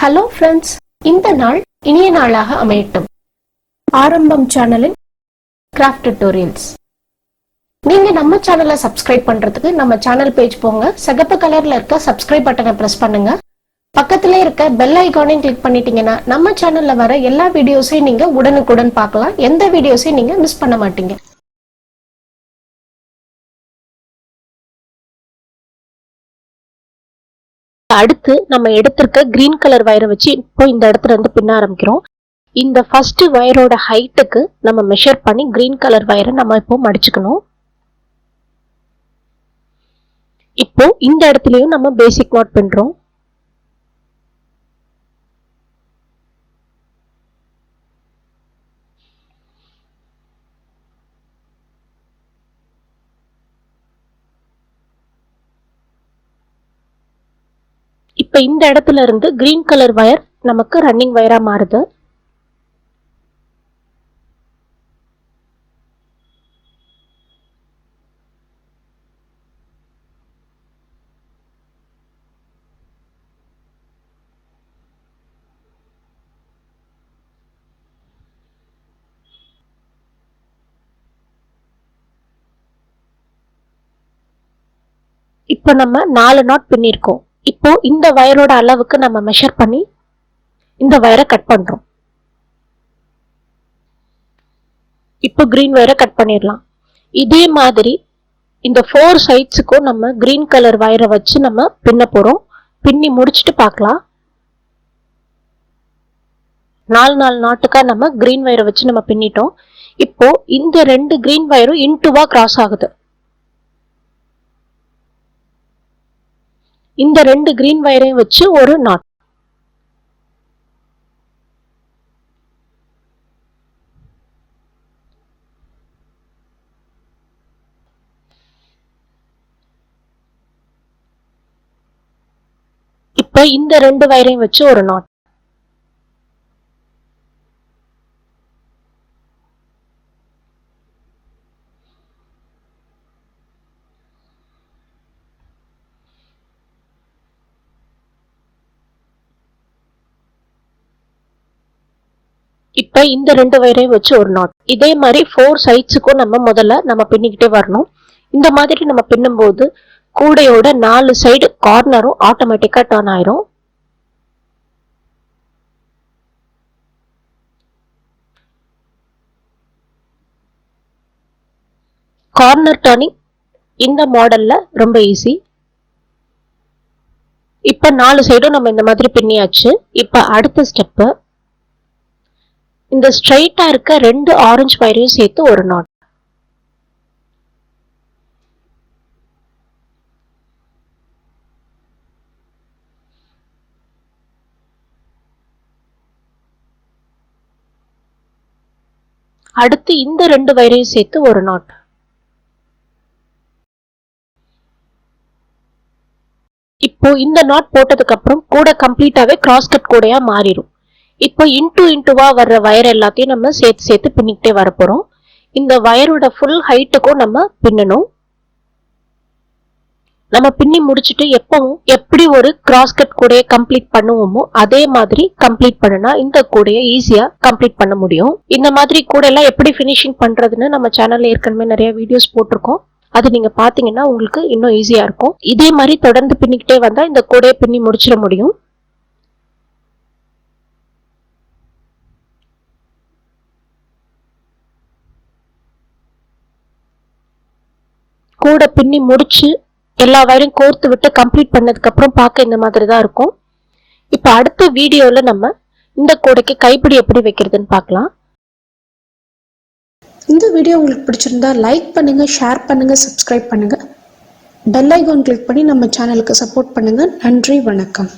Hello friends, இந்த நாள் இனிய நாளாக அமையட்டும். ஆரம்பம் சேனலின் கிராஃப்ட் டியூட்டோரியல்ஸ். நீங்க நம்ம சேனலை சப்ஸ்கிரைப் பண்றதுக்கு நம்ம சேனல் பேஜ் போங்க. சிகப்பு கலர்ல இருக்க சப்ஸ்கிரைப் பட்டனை பிரஸ் பண்ணுங்க. பக்கத்திலே இருக்க பெல் ஐகானையும் கிளிக் பண்ணிட்டீங்கன்னா நம்ம சேனல்ல வர எல்லா வீடியோஸையும் நீங்க உடனுக்குடன் பார்க்கலாம். எந்த வீடியோஸையும் நீங்க மிஸ் பண்ண மாட்டீங்க. அடுத்து நம்ம எடுத்திருக்க கிரீன் கலர் வயரை வச்சு இப்போ இந்த இடத்துல இருந்து பின்ன ஆரம்பிக்கிறோம். இந்த ஃபர்ஸ்ட் வயரோட ஹைட்டுக்கு நம்ம மெஷர் பண்ணி கிரீன் கலர் வயரை நம்ம இப்போ மடிச்சுக்கணும். இப்போ இந்த இடத்துலயும் நம்ம பேசிக் நாட் பண்றோம். இப்ப இந்த இடத்துல இருந்து கிரீன் கலர் வயர் நமக்கு ரன்னிங் வயரா மாறுது. இப்ப நம்ம 4 நாட் பின்னிருக்கோம். இப்போ இந்த வயரோட அளவுக்கு நம்ம மெஷர் பண்ணி இந்த வயரை கட் பண்றோம். இப்போ கிரீன் வயரை கட் பண்ணிடலாம். இதே மாதிரி இந்த 4 சைட்ஸுக்கும் நம்ம கிரீன் கலர் வயரை வச்சு நம்ம பின்ன போறோம். பின்னி முடிச்சுட்டு பார்க்கலாம். 4 நாட்டுக்கா நம்ம கிரீன் வயரை வச்சு நம்ம பின்னிட்டோம். இப்போ இந்த 2 கிரீன் வயரும் இன்டுவா கிராஸ் ஆகுது. இந்த 2 கிரீன் வயரையும் வச்சு ஒரு நாட். இப்ப இந்த 2 வயரையும் வச்சு ஒரு நாட். இப்ப இந்த 2 வயரையும் வச்சு ஒரு நாட். இதே மாதிரி 4 சைட்ஸுக்கும் நம்ம பின்னிக்கிட்டே வரணும். இந்த மாதிரி நம்ம பின்னும் போது கூடையோட 4 சைடு கார்னரும் ஆட்டோமேட்டிக்கா டர்ன் ஆயிரும். கார்னர் டர்னிங் இந்த மாடல்ல ரொம்ப ஈஸி. இப்ப 4 சைடும் நம்ம இந்த மாதிரி பின்னியாச்சு. இப்ப அடுத்த ஸ்டெப், இந்த ஸ்ட்ரைட்டா இருக்க 2 ஆரஞ்சு வயரையும் சேர்த்து ஒரு நாட். அடுத்து இந்த 2 வயரையும் சேர்த்து ஒரு நாட். இப்போ இந்த நாட் போட்டதுக்கு அப்புறம் கூட கம்ப்ளீட்டாவே கிராஸ் கட் கூடையா மாறிடும். இப்போ இன்டுவா வர்ற வயர் எல்லாத்தையும் நம்ம சேர்த்து பின்னிக்கிட்டே வர போறோம். இந்த வயரோட ஃபுல் ஹைட்டுக்கும் நம்ம பின்னணும். நம்ம பின்னி முடிச்சுட்டு எப்பவும் எப்படி ஒரு கிராஸ் கட் கூடையை கம்ப்ளீட் பண்ணுவோமோ அதே மாதிரி கம்ப்ளீட் பண்ணனா இந்த கூடையை ஈஸியா கம்ப்ளீட் பண்ண முடியும். இந்த மாதிரி கூடையெல்லாம் எப்படி ஃபினிஷிங் பண்றதுன்னு நம்ம சேனல்ல ஏற்கனவே நிறைய வீடியோஸ் போட்டிருக்கோம். அது நீங்க பாத்தீங்கன்னா உங்களுக்கு இன்னும் ஈஸியா இருக்கும். இதே மாதிரி தொடர்ந்து பின்னிக்கிட்டே வந்தா இந்த கூடையை பின்னி முடிச்சிட முடியும். கூட பின்னி முடிச்சு எல்லா வயரையும் கோர்த்து விட்டு கம்ப்ளீட் பண்ணதுக்கு அப்புறம் பார்க்க இந்த மாதிரி தான் இருக்கும். இப்ப அடுத்த வீடியோல நம்ம இந்த கூடைக்கு கைப்பிடி எப்படி வைக்கிறதுன்னு பார்க்கலாம். இந்த வீடியோ உங்களுக்கு பிடிச்சிருந்தா லைக் பண்ணுங்க, ஷேர் பண்ணுங்க, சப்ஸ்கிரைப் பண்ணுங்க, பெல் ஐகான் கிளிக் பண்ணி நம்ம சேனலுக்கு சப்போர்ட் பண்ணுங்க. நன்றி, வணக்கம்.